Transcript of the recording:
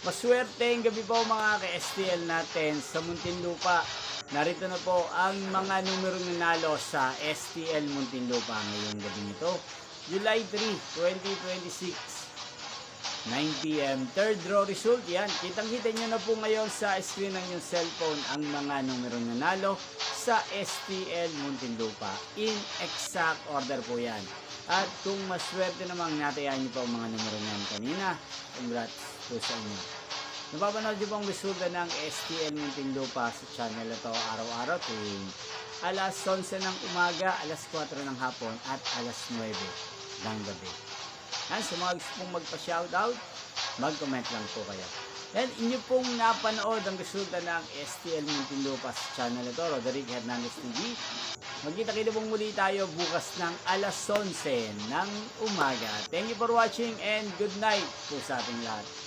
Maswerteng gabi po mga ka-STL natin sa Muntinlupa. Narito na po ang mga numero nanalo sa STL Muntinlupa ngayong gabi nito. July 3, 2026, 9 p.m. Third draw result. Yan, kitang-kita nyo na po ngayon sa screen ng yung cellphone ang mga numero nanalo sa STL Muntinlupa. In exact order po yan. At kung maswerte namang natayaan nyo pa ang mga numero niyan kanina, congrats po sa inyo. Napapanood nyo pong resulta ng STL Muntinlupa sa channel na to araw-araw tuwing alas 11 ng umaga, alas 4 ng hapon at alas 9 ng gabi. Yan, sa mga gusto pong magpa-shoutout, mag-comment lang po kayo. Yan, inyo pong napanood ang resulta ng STL Muntinlupa sa channel na to, Roderick Hernandez TV. Magkita-kita pong muli tayo bukas ng alas 11 ng umaga. Thank you for watching and good night po sa ating lahat.